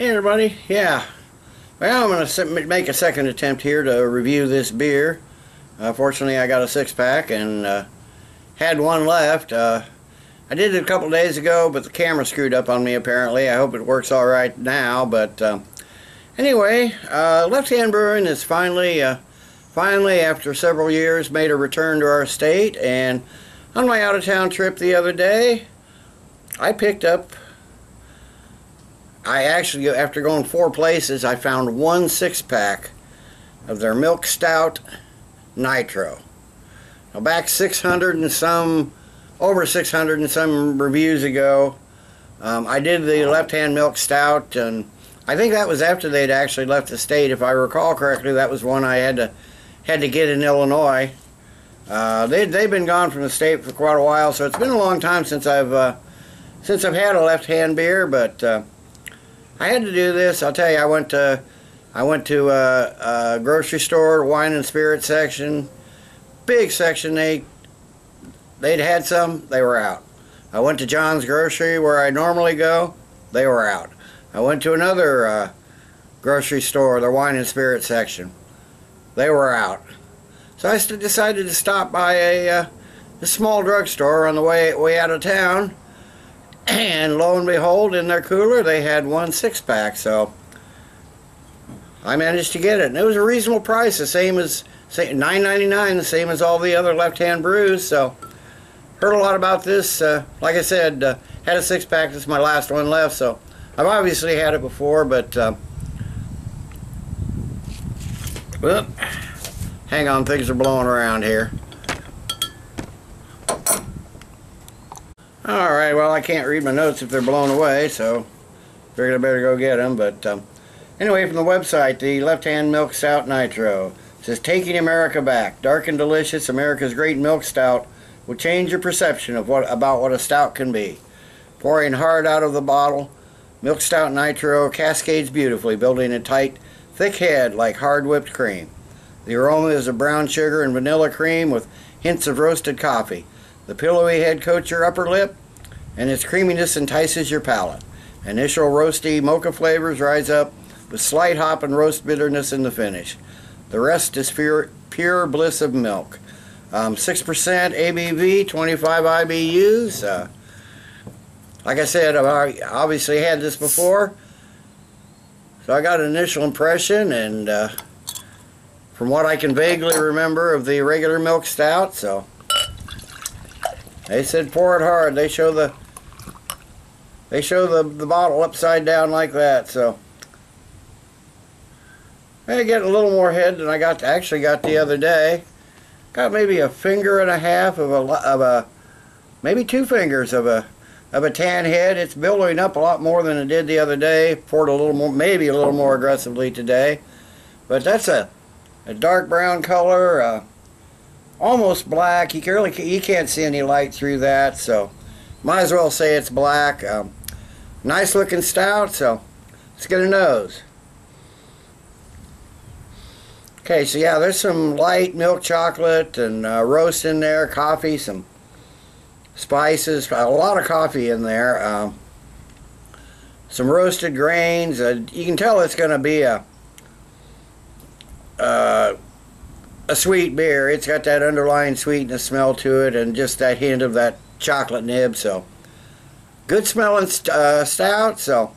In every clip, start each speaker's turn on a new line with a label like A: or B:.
A: Hey everybody, yeah. Well, I'm going to make a second attempt here to review this beer. Fortunately, I got a six-pack and had one left. I did it a couple days ago, but the camera screwed up on me apparently. I hope it works all right now. But anyway, Left Hand Brewing is finally, after several years, made a return to our state. And on my out-of-town trip the other day, I picked up... after going 4 places, I found one six-pack of their Milk Stout Nitro. Now back 600 and some, over 600 and some reviews ago, I did the Left Hand Milk Stout, and I think that was after they'd actually left the state. If I recall correctly, that was one I had to get in Illinois. They've been gone from the state for quite a while, so it's been a long time since I've had a Left Hand beer, but I had to do this. I'll tell you, I went to a grocery store, wine and spirit section, big section. They'd had some, they were out. I went to John's Grocery where I normally go, they were out. I went to another grocery store, the wine and spirit section, they were out. So I decided to stop by a small drugstore on the way out of town. And lo and behold, in their cooler they had one six-pack, so I managed to get it. And it was a reasonable price, the same as $9.99, the same as all the other Left Hand brews. So heard a lot about this. Like I said, had a six-pack. This is my last one left, so I've obviously had it before, but well, hang on, things are blowing around here. Alright, well, I can't read my notes if they're blown away, so figured I better go get them. But anyway, from the website, the Left Hand Milk Stout Nitro. It says, taking America back. Dark and delicious, America's great milk stout will change your perception of about what a stout can be. Pouring hard out of the bottle, Milk Stout Nitro cascades beautifully, building a tight, thick head like hard whipped cream. The aroma is of brown sugar and vanilla cream with hints of roasted coffee. The pillowy head coats your upper lip, and its creaminess entices your palate. Initial roasty mocha flavors rise up with slight hop and roast bitterness in the finish. The rest is pure bliss of milk. 6% ABV, 25 IBUs. Like I said, I obviously had this before, so I got an initial impression, and from what I can vaguely remember of the regular milk stout, so they said pour it hard. They show the bottle upside down like that. So I get a little more head than I actually got the other day. Got maybe a finger and a half of maybe 2 fingers of a tan head. It's billowing up a lot more than it did the other day. Poured a little more, maybe a little more aggressively today. But that's a dark brown color. Almost black. You can't see any light through that, so might as well say it's black. Nice looking stout, so let's get a nose. Okay, so yeah, there's some light milk chocolate and roast in there, coffee, some spices, a lot of coffee in there, some roasted grains. You can tell it's going to be a sweet beer. It's got that underlying sweetness smell to it, and just that hint of that chocolate nib. So good smelling stout. So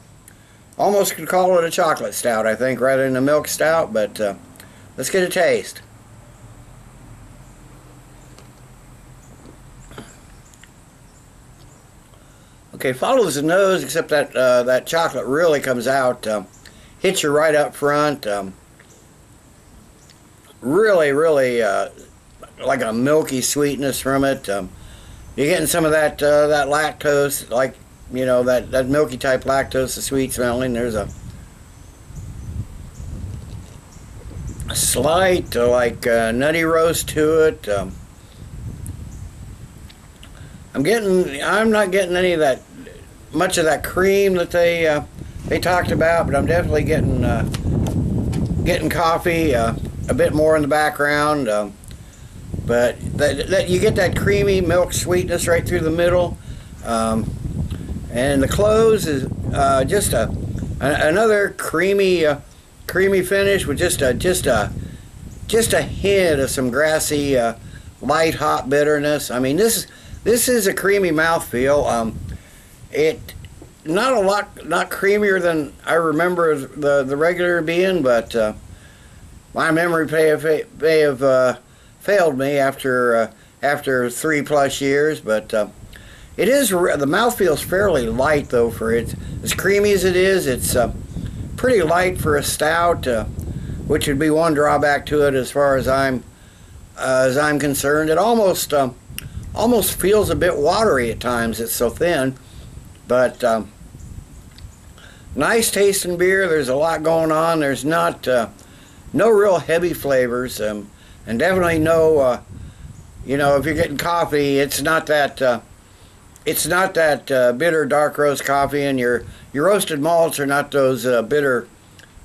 A: almost could call it a chocolate stout, I think, rather than a milk stout. But let's get a taste. Okay, follows the nose, except that that chocolate really comes out, hits you right up front. Really like a milky sweetness from it. You're getting some of that that lactose, like, you know, that milky type lactose, the sweet smelling. There's a slight like nutty roast to it. I'm not getting any of that, much of that cream that they talked about, but I'm definitely getting coffee. A bit more in the background, but that you get that creamy milk sweetness right through the middle, and the close is just a Another creamy finish with just a hint of some grassy, light hop bitterness. I mean, this is a creamy mouthfeel. It not creamier than I remember the regular being, but my memory may have failed me after 3+ years. But it is, the mouthfeel is fairly light though for it. As creamy as it is, it's pretty light for a stout, which would be one drawback to it as far as I'm concerned. It almost feels a bit watery at times. It's so thin, but nice tasting beer. There's a lot going on. There's not no real heavy flavors, and definitely no you know, if you're getting coffee, it's not that bitter dark roast coffee, and your roasted malts are not those bitter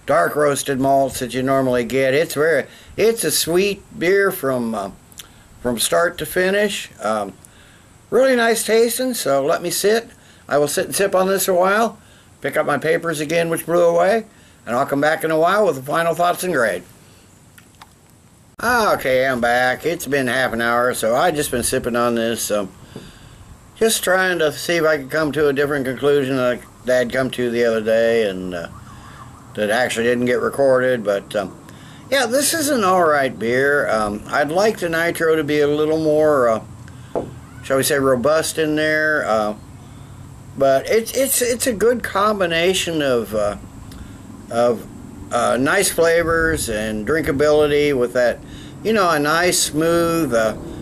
A: dark roasted malts that you normally get. It's a sweet beer from start to finish. Really nice tasting. So let me sit. I will sit and sip on this a while, pick up my papers again which blew away, and I'll come back in a while with the final thoughts and grade. Okay, I'm back. It's been half an hour, so I've just been sipping on this. Just trying to see if I could come to a different conclusion that Dad come to the other day, and that actually didn't get recorded. But yeah, this is an alright beer. I'd like the nitro to be a little more, shall we say, robust in there. But it's a good combination of nice flavors and drinkability with that, you know, a nice smooth,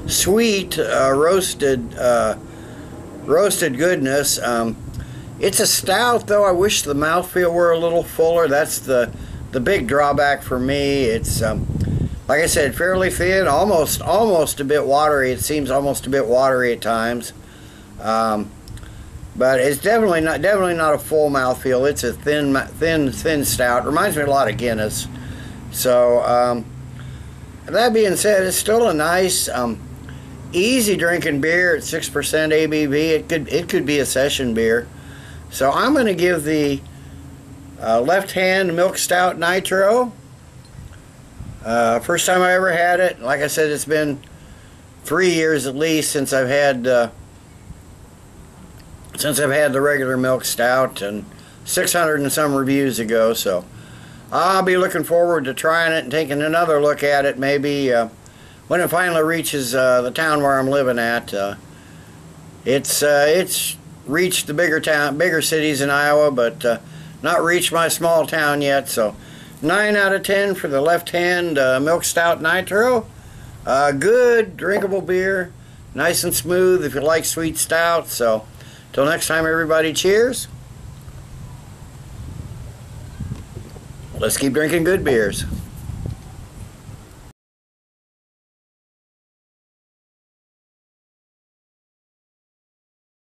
A: sweet roasted goodness. It's a stout, though. I wish the mouthfeel were a little fuller. That's the big drawback for me. It's like I said, fairly thin, almost a bit watery. It seems almost a bit watery at times. But it's definitely not a full mouthfeel. It's a thin stout. Reminds me a lot of Guinness. So that being said, it's still a nice, easy drinking beer at 6% ABV. It could be a session beer. So I'm going to give the Left Hand Milk Stout Nitro. First time I ever had it. Like I said, it's been 3 years at least since I've had the regular milk stout, and 600 and some reviews ago. So I'll be looking forward to trying it and taking another look at it maybe when it finally reaches the town where I'm living at. It's reached the bigger cities in Iowa, but not reached my small town yet. So 9 out of 10 for the Left Hand Milk Stout Nitro. Good drinkable beer, nice and smooth if you like sweet stout. So till next time, everybody, cheers. Let's keep drinking good beers.